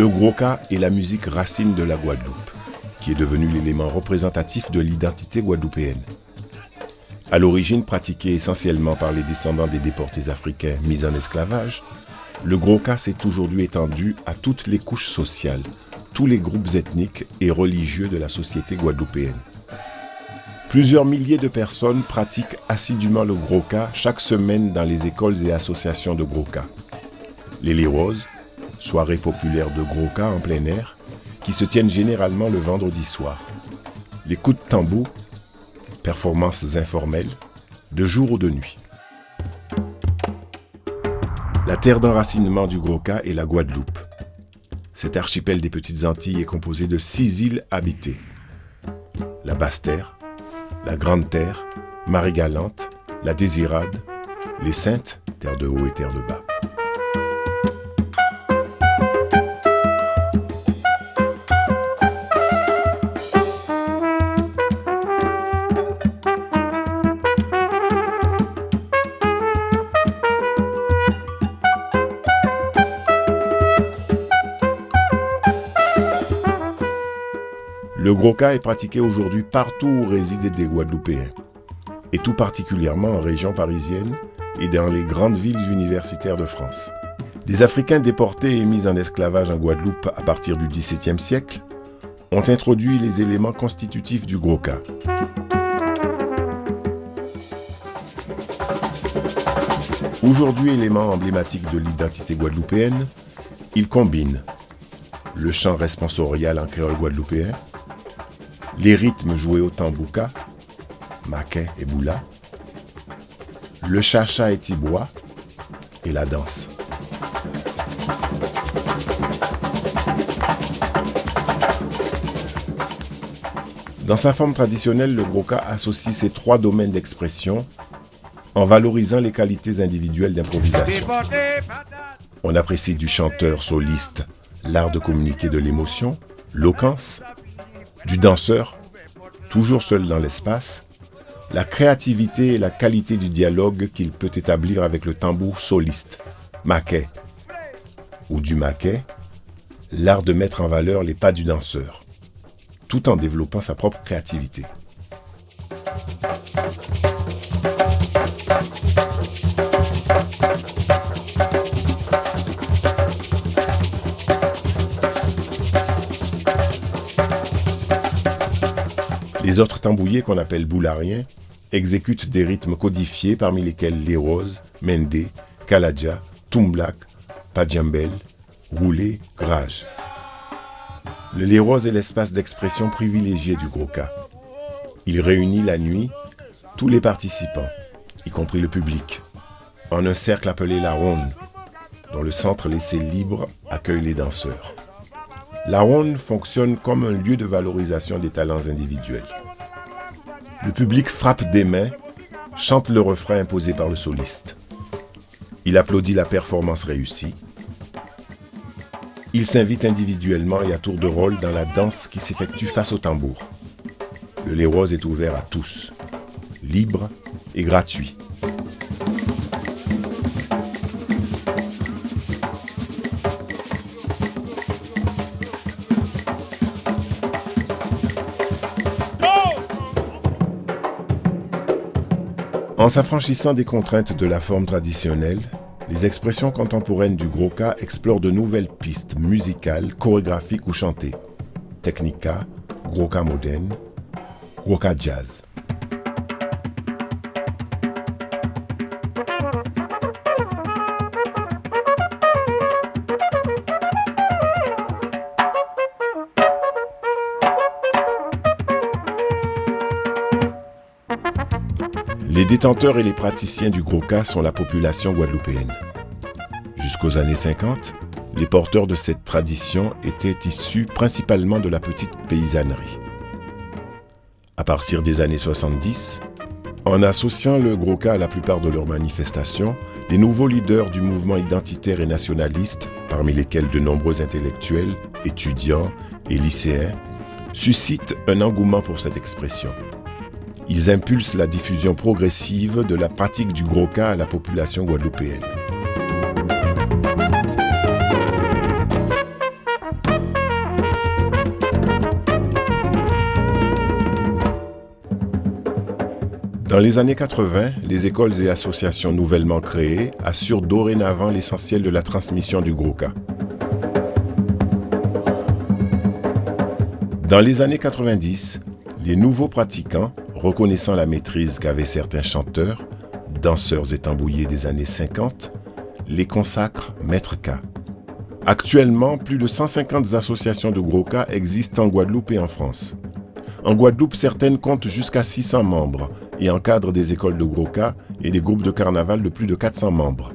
Le Gros-Ka est la musique racine de la Guadeloupe, qui est devenue l'élément représentatif de l'identité guadeloupéenne. À l'origine pratiqué essentiellement par les descendants des déportés africains mis en esclavage, le Gros-Ka s'est aujourd'hui étendu à toutes les couches sociales, tous les groupes ethniques et religieux de la société guadeloupéenne. Plusieurs milliers de personnes pratiquent assidûment le Gros-Ka chaque semaine dans les écoles et associations de Gros-Ka. Les Leros, soirées populaires de Gros-Ka en plein air, qui se tiennent généralement le vendredi soir. Les coups de tambour, performances informelles, de jour ou de nuit. La terre d'enracinement du Gros-Ka est la Guadeloupe. Cet archipel des Petites Antilles est composé de 6 îles habitées. La Basse-Terre, la Grande-Terre, Marie-Galante, la Désirade, les Saintes, terre de haut et terre de bas. Le Gros-Ka est pratiqué aujourd'hui partout où résident des Guadeloupéens, et tout particulièrement en région parisienne et dans les grandes villes universitaires de France. Les Africains déportés et mis en esclavage en Guadeloupe à partir du XVIIe siècle ont introduit les éléments constitutifs du Gros-Ka. Aujourd'hui élément emblématique de l'identité guadeloupéenne, il combine le chant responsorial en créole guadeloupéen, les rythmes joués au tambouka, maquet et boula, le chacha et tibois et la danse. Dans sa forme traditionnelle, le Gros-Ka associe ces 3 domaines d'expression en valorisant les qualités individuelles d'improvisation. On apprécie du chanteur soliste l'art de communiquer de l'émotion, l'occance, du danseur, toujours seul dans l'espace, la créativité et la qualité du dialogue qu'il peut établir avec le tambour soliste, maquet, ou du maquet, l'art de mettre en valeur les pas du danseur, tout en développant sa propre créativité. Les autres tambouillés qu'on appelle boulariens exécutent des rythmes codifiés parmi lesquels Leros, Mendé, Kaladja, Tumblak, Padjambel, Roulé, Grage. Le Leros est l'espace d'expression privilégié du Gros-Ka. Il réunit la nuit tous les participants, y compris le public, en un cercle appelé la ronde, dont le centre laissé libre accueille les danseurs. La ronde fonctionne comme un lieu de valorisation des talents individuels. Le public frappe des mains, chante le refrain imposé par le soliste. Il applaudit la performance réussie. Il s'invite individuellement et à tour de rôle dans la danse qui s'effectue face au tambour. Le Leros est ouvert à tous, libre et gratuit. En s'affranchissant des contraintes de la forme traditionnelle, les expressions contemporaines du Gros-Ka explorent de nouvelles pistes musicales, chorégraphiques ou chantées. Technika, Gros-Ka moderne, Gros-Ka jazz. Les détenteurs et les praticiens du Gros-Ka sont la population guadeloupéenne. Jusqu'aux années 50, les porteurs de cette tradition étaient issus principalement de la petite paysannerie. À partir des années 70, en associant le Gros-Ka à la plupart de leurs manifestations, les nouveaux leaders du mouvement identitaire et nationaliste, parmi lesquels de nombreux intellectuels, étudiants et lycéens, suscitent un engouement pour cette expression. Ils impulsent la diffusion progressive de la pratique du Gros-Ka à la population guadeloupéenne. Dans les années 80, les écoles et associations nouvellement créées assurent dorénavant l'essentiel de la transmission du Gros-Ka. Dans les années 90, les nouveaux pratiquants, reconnaissant la maîtrise qu'avaient certains chanteurs, danseurs et tambouillés des années 50, les consacrent Maître K. Actuellement, plus de 150 associations de Gros-Ka existent en Guadeloupe et en France. En Guadeloupe, certaines comptent jusqu'à 600 membres et encadrent des écoles de Gros-Ka et des groupes de carnaval de plus de 400 membres.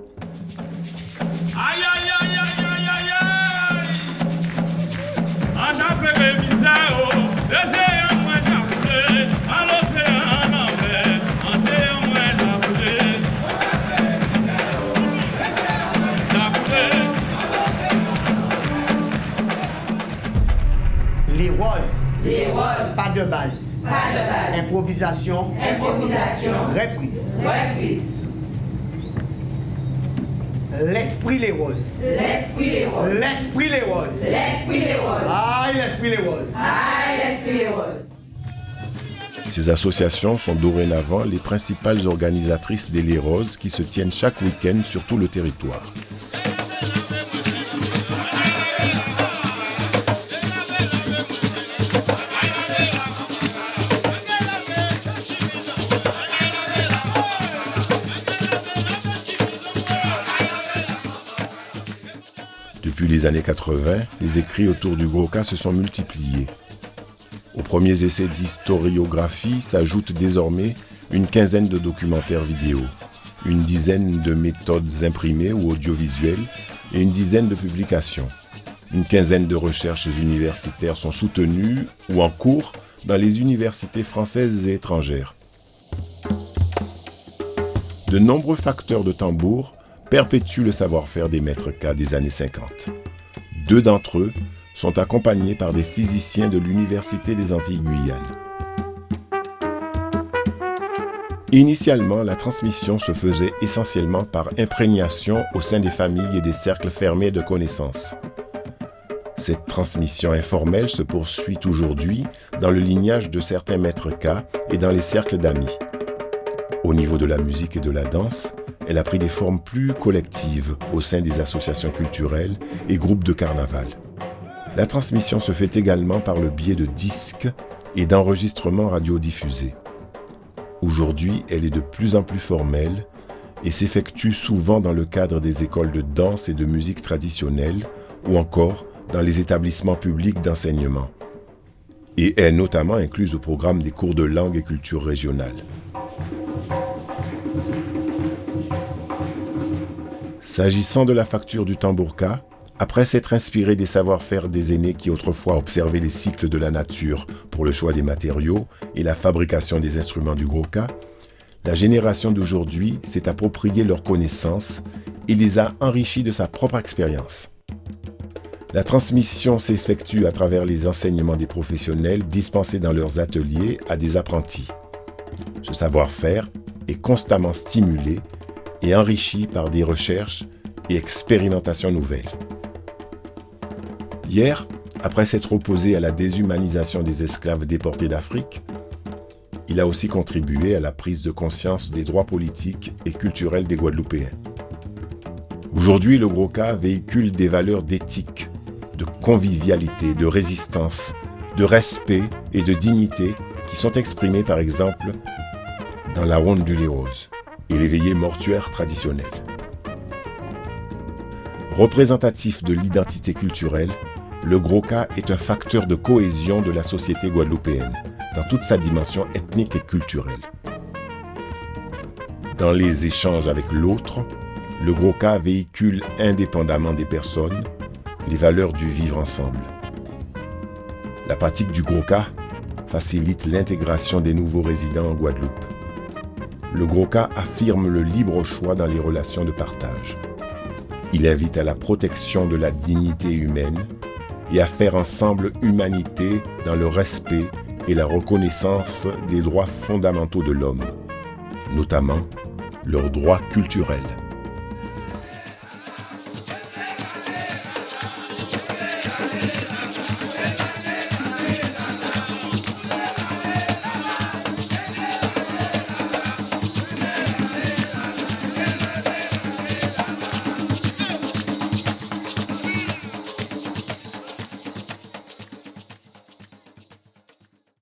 Les roses. Pas de base. Improvisation. Reprise. L'esprit les roses. Aïe, l'esprit les roses. Ces associations sont dorénavant les principales organisatrices des Les Roses qui se tiennent chaque week-end sur tout le territoire. Depuis les années 80, les écrits autour du Gros-Ka se sont multipliés. Aux premiers essais d'historiographie s'ajoutent désormais une quinzaine de documentaires vidéo, une dizaine de méthodes imprimées ou audiovisuelles et une dizaine de publications. Une quinzaine de recherches universitaires sont soutenues ou en cours dans les universités françaises et étrangères. De nombreux facteurs de tambour perpétuent le savoir-faire des maîtres K des années 50. 2 d'entre eux sont accompagnés par des physiciens de l'Université des Antilles-Guyane. Initialement, la transmission se faisait essentiellement par imprégnation au sein des familles et des cercles fermés de connaissances. Cette transmission informelle se poursuit aujourd'hui dans le lignage de certains maîtres K et dans les cercles d'amis. Au niveau de la musique et de la danse, elle a pris des formes plus collectives au sein des associations culturelles et groupes de carnaval. La transmission se fait également par le biais de disques et d'enregistrements radiodiffusés. Aujourd'hui, elle est de plus en plus formelle et s'effectue souvent dans le cadre des écoles de danse et de musique traditionnelle ou encore dans les établissements publics d'enseignement. Et est notamment incluse au programme des cours de langue et culture régionale. S'agissant de la facture du tambour K, après s'être inspiré des savoir-faire des aînés qui autrefois observaient les cycles de la nature pour le choix des matériaux et la fabrication des instruments du Gros-Ka, la génération d'aujourd'hui s'est approprié leurs connaissances et les a enrichis de sa propre expérience. La transmission s'effectue à travers les enseignements des professionnels dispensés dans leurs ateliers à des apprentis. Ce savoir-faire est constamment stimulé et enrichi par des recherches et expérimentations nouvelles. Hier, après s'être opposé à la déshumanisation des esclaves déportés d'Afrique, il a aussi contribué à la prise de conscience des droits politiques et culturels des Guadeloupéens. Aujourd'hui, le Gros-Ka véhicule des valeurs d'éthique, de convivialité, de résistance, de respect et de dignité qui sont exprimées par exemple dans la ronde du Les Roses et les veillées mortuaires traditionnelles. Représentatif de l'identité culturelle, le Gros-Ka est un facteur de cohésion de la société guadeloupéenne, dans toute sa dimension ethnique et culturelle. Dans les échanges avec l'autre, le Gros-Ka véhicule indépendamment des personnes les valeurs du vivre ensemble. La pratique du Gros-Ka facilite l'intégration des nouveaux résidents en Guadeloupe. Le Gros-Ka affirme le libre choix dans les relations de partage. Il invite à la protection de la dignité humaine et à faire ensemble humanité dans le respect et la reconnaissance des droits fondamentaux de l'homme, notamment leurs droits culturels.